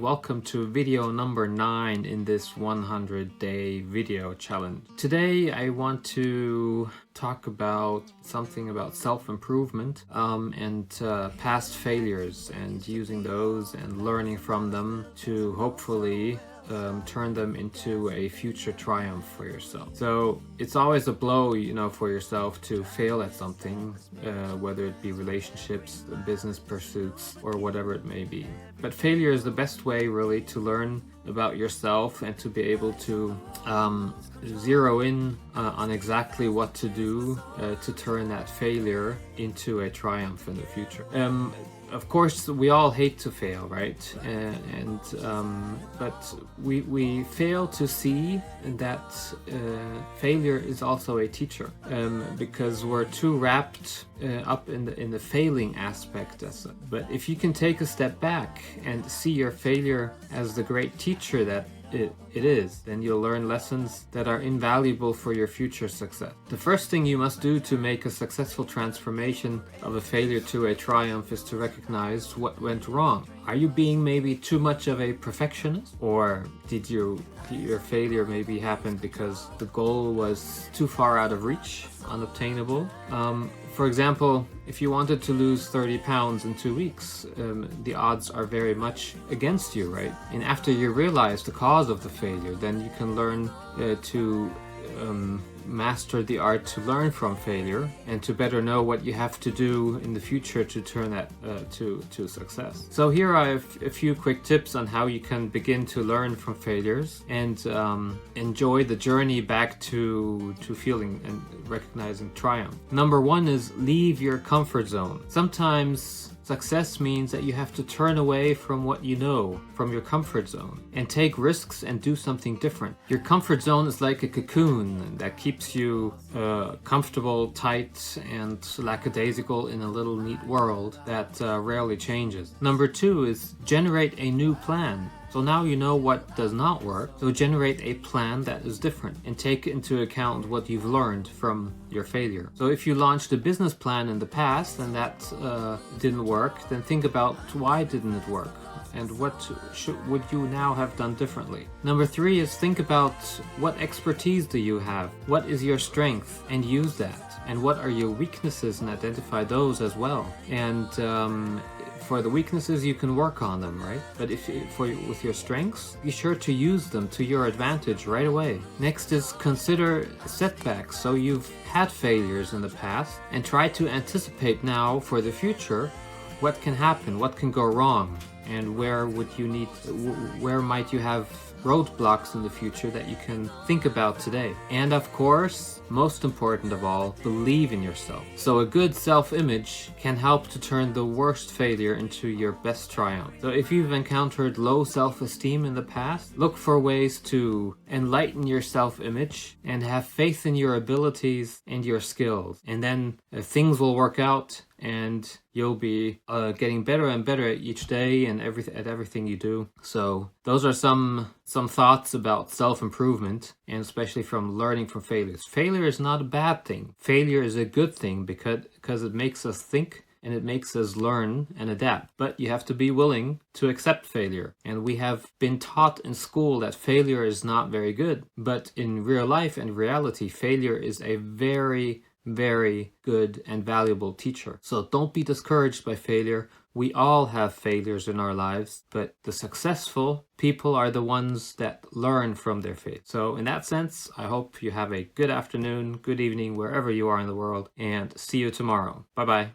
welcome to video number 9 in this 100-day video challenge. Today I want to talk about something about self-improvement and past failures, and using those and learning from them to hopefully turn them into a future triumph for yourself. So it's always a blow, for yourself to fail at something, whether it be relationships, business pursuits, or whatever it may be. But failure is the best way really to learn about yourself and to be able to zero in on exactly what to do to turn that failure into a triumph in the future. Of course, we all hate to fail, right? But we fail to see that failure is also a teacher, because we're too wrapped up in the failing aspect. But if you can take a step back and see your failure as the great teacher that it is, then you'll learn lessons that are invaluable for your future success. The first thing you must do to make a successful transformation of a failure to a triumph is to recognize what went wrong. Are you being maybe too much of a perfectionist? Or did your failure maybe happen because the goal was too far out of reach, unobtainable? For example, if you wanted to lose 30 pounds in 2 weeks, the odds are very much against you, right? And after you realize the cause of the failure, then you can learn to master the art to learn from failure and to better know what you have to do in the future to turn that to success. So here I have a few quick tips on how you can begin to learn from failures and enjoy the journey back to feeling and recognizing triumph. Number 1 is leave your comfort zone. Sometimes success means that you have to turn away from what you know, from your comfort zone, and take risks and do something different. Your comfort zone is like a cocoon that keeps you comfortable, tight, and lackadaisical in a little neat world that rarely changes. Number 2 is generate a new plan. So now you know what does not work, so generate a plan that is different and take into account what you've learned from your failure. So if you launched a business plan in the past and that didn't work, then think about why didn't it work and what would you now have done differently. Number 3 is think about what expertise do you have, what is your strength, and use that. And what are your weaknesses, and identify those as well. And for the weaknesses, you can work on them, right? But with your strengths, be sure to use them to your advantage right away. Next is consider setbacks. So you've had failures in the past, and try to anticipate now for the future what can happen, what can go wrong, and where might you have roadblocks in the future that you can think about today. And of course, most important of all, believe in yourself. So a good self-image can help to turn the worst failure into your best triumph. So if you've encountered low self-esteem in the past, look for ways to enlighten your self-image and have faith in your abilities and your skills. And then things will work out, and you'll be getting better and better each day and at everything you do. So those are some thoughts about self-improvement, and especially from learning from failures. Failure is not a bad thing. Failure is a good thing because it makes us think and it makes us learn and adapt. But you have to be willing to accept failure. And we have been taught in school that failure is not very good. But in real life and reality, failure is a very, very good and valuable teacher. So don't be discouraged by failure. We all have failures in our lives, but the successful people are the ones that learn from their failure. So in that sense, I hope you have a good afternoon, good evening, wherever you are in the world, and see you tomorrow. Bye-bye.